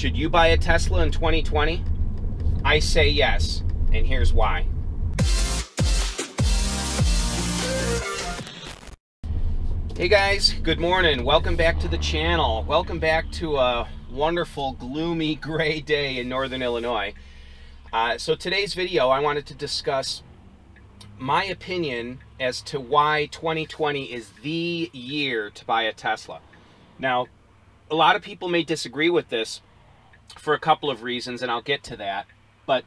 Should you buy a Tesla in 2020? I say yes, and here's why. Hey guys, good morning. Welcome back to the channel. Welcome back to a wonderful, gloomy, gray day in Northern Illinois. So today's video, I wanted to discuss my opinion as to why 2020 is the year to buy a Tesla. Now, a lot of people may disagree with this for a couple of reasons, and I'll get to that. But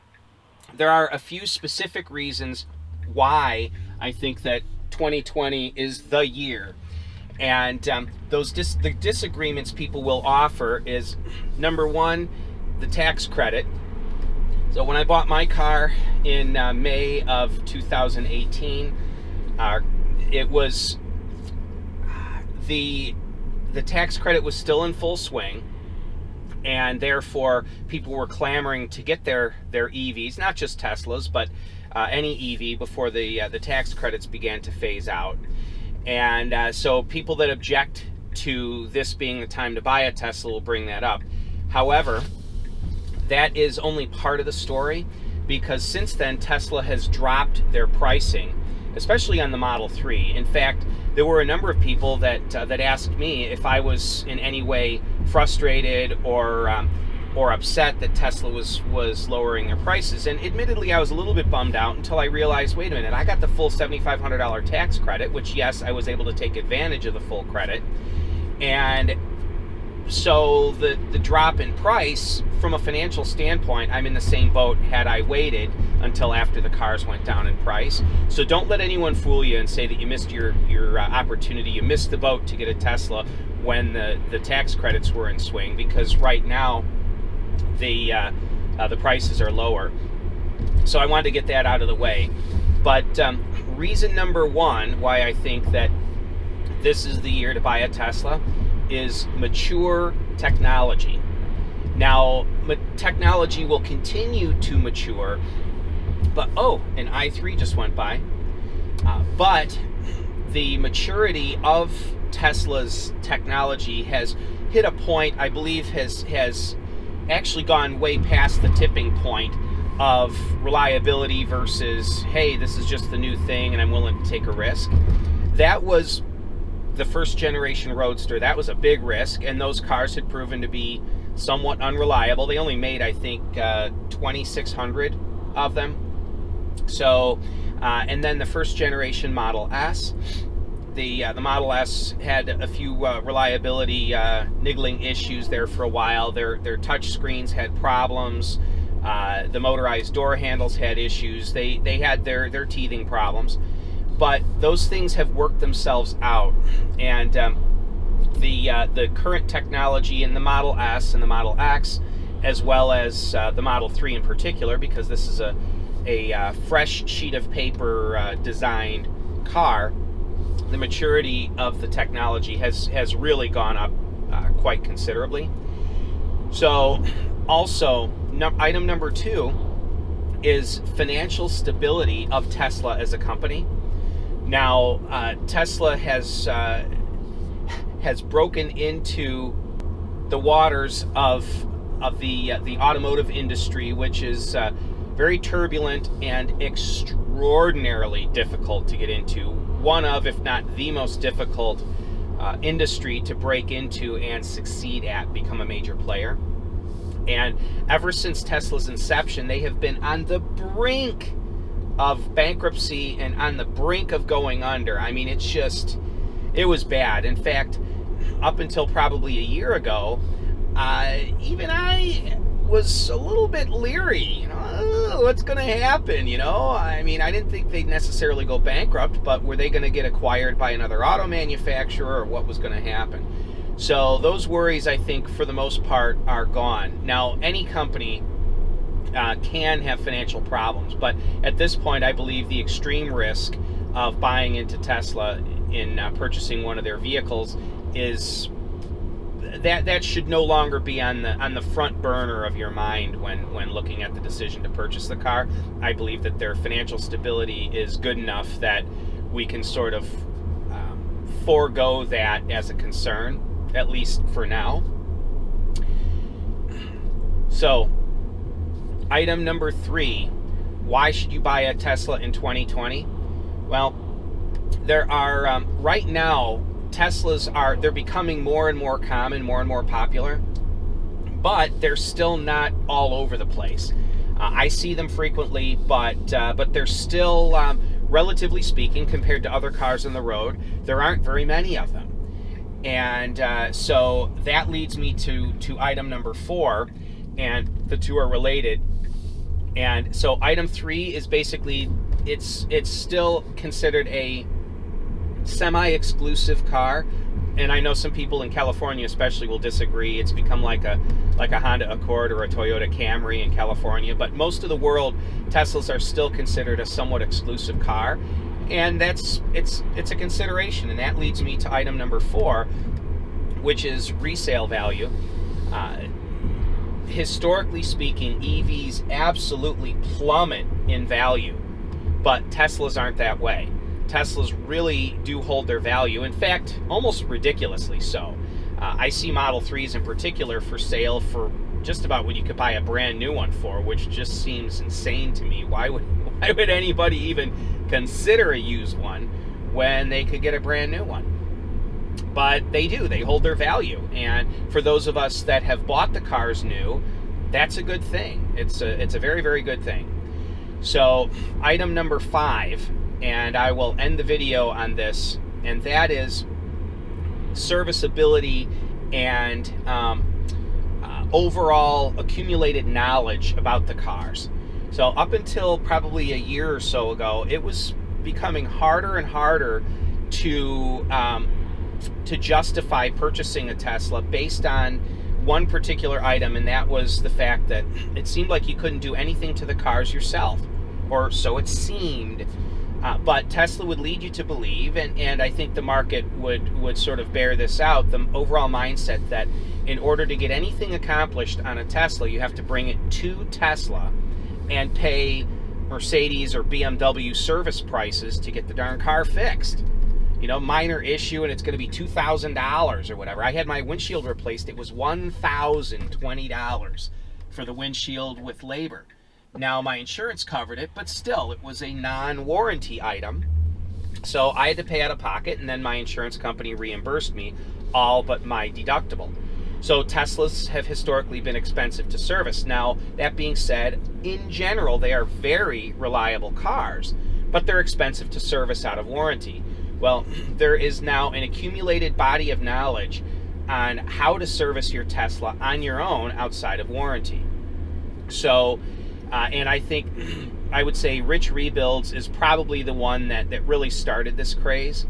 there are a few specific reasons why I think that 2020 is the year. And the disagreements people will offer is, number one, the tax credit. So when I bought my car in May of 2018, it was the tax credit was still in full swing, and therefore people were clamoring to get their EVs, not just Teslas, but any EV before the tax credits began to phase out. And so people that object to this being the time to buy a Tesla will bring that up. However, that is only part of the story, because since then Tesla has dropped their pricing, especially on the Model 3. In fact, there were a number of people that asked me if I was in any way frustrated or upset that Tesla was lowering their prices. And admittedly, I was a little bit bummed out until I realized, wait a minute, I got the full $7,500 tax credit, which, yes, I was able to take advantage of the full credit. And so the drop in price, from a financial standpoint, I'm in the same boat had I waited until after the cars went down in price. So don't let anyone fool you and say that you missed your opportunity, you missed the boat to get a Tesla when the tax credits were in swing, because right now the prices are lower. So I wanted to get that out of the way. But reason number one why I think that this is the year to buy a Tesla is mature technology. Now, technology will continue to mature, but an i3 just went by. But the maturity of Tesla's technology has hit a point, I believe, has actually gone way past the tipping point of reliability versus, hey, this is just the new thing and I'm willing to take a risk. That was the first generation Roadster. That was a big risk, and those cars had proven to be somewhat unreliable. They only made, I think, 2,600 of them. So, and then the first generation Model S. The Model S had a few reliability niggling issues there for a while. Their touch screens had problems. The motorized door handles had issues. They had their teething problems. But those things have worked themselves out, and the current technology in the Model S and the Model X, as well as the Model 3 in particular, because this is a fresh sheet of paper designed car, the maturity of the technology has really gone up quite considerably. So also, item number two is financial stability of Tesla as a company. Now, Tesla has broken into the waters of the automotive industry, which is very turbulent and extraordinarily difficult to get into. One of, if not the most difficult industry to break into and succeed at, become a major player. And ever since Tesla's inception, they have been on the brink of bankruptcy and on the brink of going under. I mean, it was bad. In fact, up until probably a year ago, even I was a little bit leery, what's going to happen, I mean, I didn't think they'd necessarily go bankrupt, but were they going to get acquired by another auto manufacturer, or what was going to happen? So those worries, I think, for the most part, are gone. Now, any company can have financial problems, but at this point, I believe the extreme risk of buying into Tesla in purchasing one of their vehicles is that should no longer be on the front burner of your mind when looking at the decision to purchase the car. I believe that their financial stability is good enough that we can sort of forego that as a concern, at least for now. So, item number 3, why should you buy a Tesla in 2020? Well, there are, right now, Teslas they're becoming more and more common, more and more popular, but they're still not all over the place. I see them frequently, but they're still, relatively speaking, compared to other cars on the road, there aren't very many of them. And so that leads me to item number 4, and the two are related. And so item 3 is basically, it's still considered a semi-exclusive car, and I know some people in California especially will disagree. It's become like a Honda Accord or a Toyota Camry in California, but most of the world, Teslas are still considered a somewhat exclusive car, and it's a consideration. And that leads me to item number 4, which is resale value. Historically speaking, EVs absolutely plummet in value, but Teslas aren't that way. Teslas really do hold their value, in fact, almost ridiculously so. I see Model 3s in particular for sale for just about what you could buy a brand new one for, which just seems insane to me. Why would anybody even consider a used one when they could get a brand new one? But they do, they hold their value. And for those of us that have bought the cars new, that's a good thing. It's a very, very good thing. So item number 5, and I will end the video on this, and that is serviceability and overall accumulated knowledge about the cars. So up until probably a year or so ago, it was becoming harder and harder to justify purchasing a Tesla based on one particular item, and that was the fact that it seemed like you couldn't do anything to the cars yourself, or so it seemed. But Tesla would lead you to believe, and I think the market would sort of bear this out, the overall mindset that in order to get anything accomplished on a Tesla, you have to bring it to Tesla and pay Mercedes or BMW service prices to get the darn car fixed. You know, minor issue, and it's going to be $2,000 or whatever. I had my windshield replaced. It was $1,020 for the windshield with labor. Now, my insurance covered it, but still, it was a non-warranty item. So I had to pay out of pocket, and then my insurance company reimbursed me all but my deductible. So Teslas have historically been expensive to service. Now, that being said, in general, they are very reliable cars, but they're expensive to service out of warranty. Well, there is now an accumulated body of knowledge on how to service your Tesla on your own outside of warranty. So, and I think, I would say Rich Rebuilds is probably the one that really started this craze.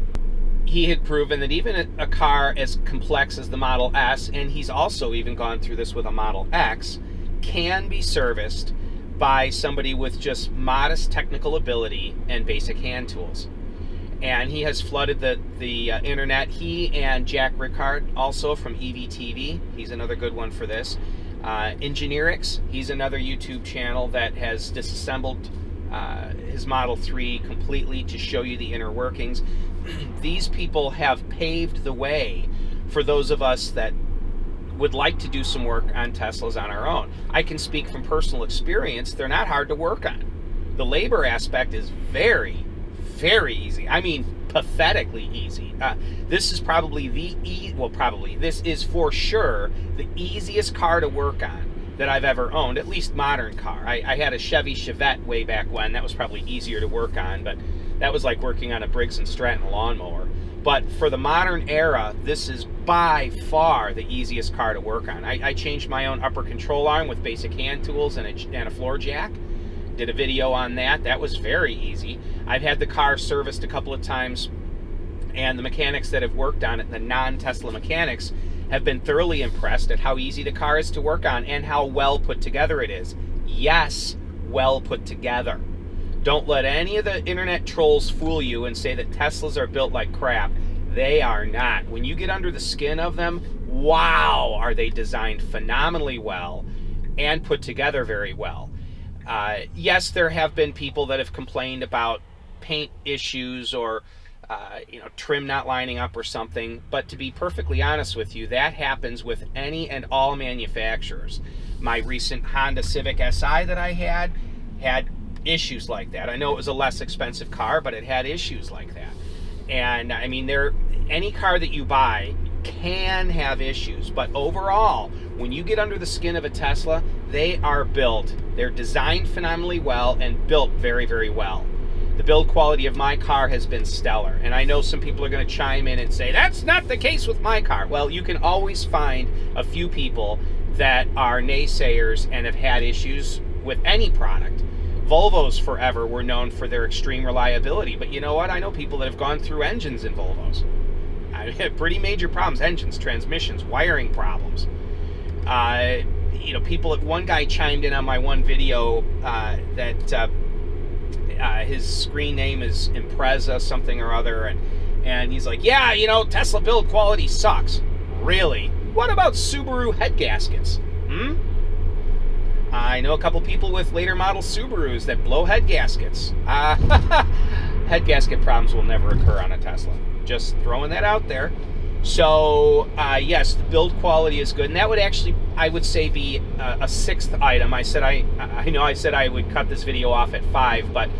He had proven that even a car as complex as the Model S, and he's also even gone through this with a Model X, can be serviced by somebody with just modest technical ability and basic hand tools. And he has flooded the internet. He and Jack Rickard, also from EVTV, he's another good one for this. Engineerix, he's another YouTube channel that has disassembled his Model 3 completely to show you the inner workings. These people have paved the way for those of us that would like to do some work on Teslas on our own. I can speak from personal experience, they're not hard to work on. The labor aspect is very, very easy. I mean, pathetically easy. This is probably this is for sure the easiest car to work on that I've ever owned, at least modern car. I had a Chevy Chevette way back when. That was probably easier to work on, but that was like working on a Briggs & Stratton lawnmower. But for the modern era, this is by far the easiest car to work on. I changed my own upper control arm with basic hand tools and a floor jack. Did a video on that. That was very easy. I've had the car serviced a couple of times, and the mechanics that have worked on it, the non-Tesla mechanics, have been thoroughly impressed at how easy the car is to work on and how well put together it is. Yes, well put together. Don't let any of the internet trolls fool you and say that Teslas are built like crap. They are not. When you get under the skin of them, wow, are they designed phenomenally well and put together very well. Yes, there have been people that have complained about paint issues or trim not lining up or something, but to be perfectly honest with you, that happens with any and all manufacturers. My recent Honda Civic Si that I had issues like that. I know it was a less expensive car, but it had issues like that. And I mean, any car that you buy can have issues, but overall, when you get under the skin of a Tesla, they are built. They're designed phenomenally well and built very, very well. The build quality of my car has been stellar, and I know some people are going to chime in and say, that's not the case with my car. Well, you can always find a few people that are naysayers and have had issues with any product. Volvos forever were known for their extreme reliability, but you know what? I know people that have gone through engines in Volvos. I mean, pretty major problems: engines, transmissions, wiring problems. You know, one guy chimed in on my one video that his screen name is Impreza something or other, and he's like, yeah, you know, Tesla build quality sucks. Really? What about Subaru head gaskets? I know a couple people with later model Subarus that blow head gaskets. Head gasket problems will never occur on a Tesla. Just throwing that out there. So, yes, the build quality is good. And that would actually, I would say, be a sixth item. I said I know I said I would cut this video off at 5, but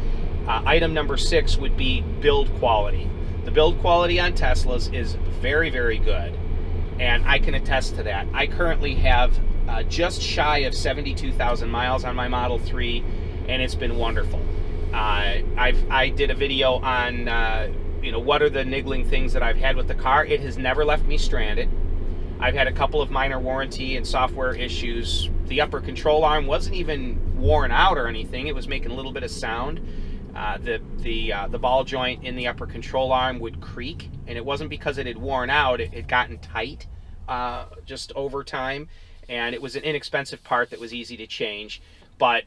item number 6 would be build quality. The build quality on Teslas is very, very good. And I can attest to that. I currently have just shy of 72,000 miles on my Model 3, and it's been wonderful. I did a video on you know, what are the niggling things that I've had with the car. It has never left me stranded. I've had a couple of minor warranty and software issues. The upper control arm wasn't even worn out or anything. It was making a little bit of sound. The ball joint in the upper control arm would creak, and it wasn't because it had worn out. It had gotten tight just over time, and it was an inexpensive part that was easy to change. But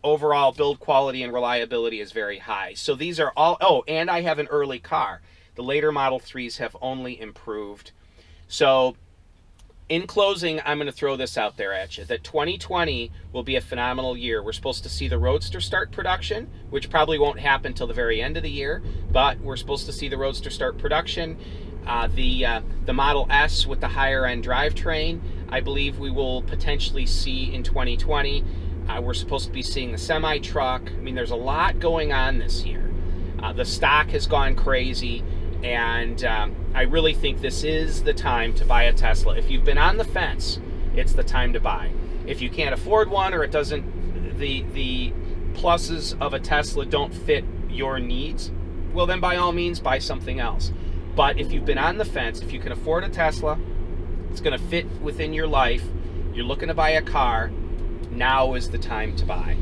overall build quality and reliability is very high. So these are all, oh, and I have an early car. The later Model 3s have only improved. So in closing, I'm going to throw this out there at you, that 2020 will be a phenomenal year. We're supposed to see the Roadster start production, which probably won't happen till the very end of the year, but we're supposed to see the Roadster start production. The Model S with the higher end drivetrain, I believe we will potentially see in 2020. We're supposed to be seeing the semi-truck. I mean, there's a lot going on this year. The stock has gone crazy, and I really think this is the time to buy a Tesla. If you've been on the fence, it's the time to buy. If you can't afford one, or it doesn't, the pluses of a Tesla don't fit your needs, well then by all means buy something else. But if you've been on the fence, if you can afford a Tesla, it's going to fit within your life, you're looking to buy a car, now is the time to buy.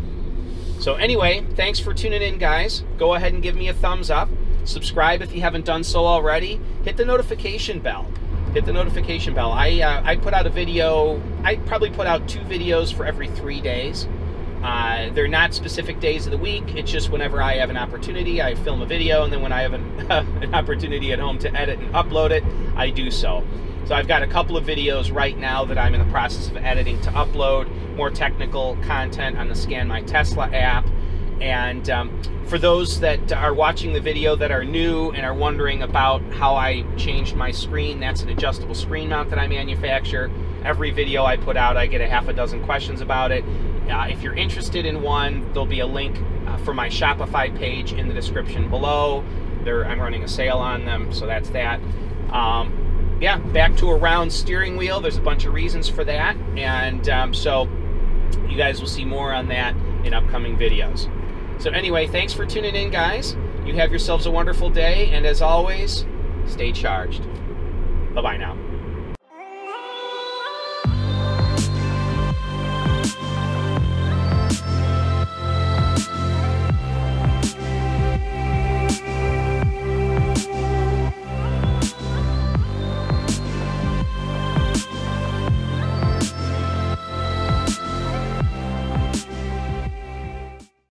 So anyway, thanks for tuning in, guys. Go ahead and give me a thumbs up. Subscribe if you haven't done so already. Hit the notification bell. Hit the notification bell. I put out a video. I probably put out 2 videos for every 3 days. They're not specific days of the week. It's just whenever I have an opportunity, I film a video, and then when I have an opportunity at home to edit and upload it, I do so. So I've got a couple of videos right now that I'm in the process of editing to upload, more technical content on the Scan My Tesla app. And for those that are watching the video that are new and are wondering about how I changed my screen, that's an adjustable screen mount that I manufacture. Every video I put out, I get a half a dozen questions about it. If you're interested in one, there'll be a link for my Shopify page in the description below. I'm running a sale on them, so that's that. Yeah, back to a round steering wheel. There's a bunch of reasons for that, and so you guys will see more on that in upcoming videos. So anyway, thanks for tuning in, guys. You have yourselves a wonderful day, and as always, stay charged. Bye-bye now.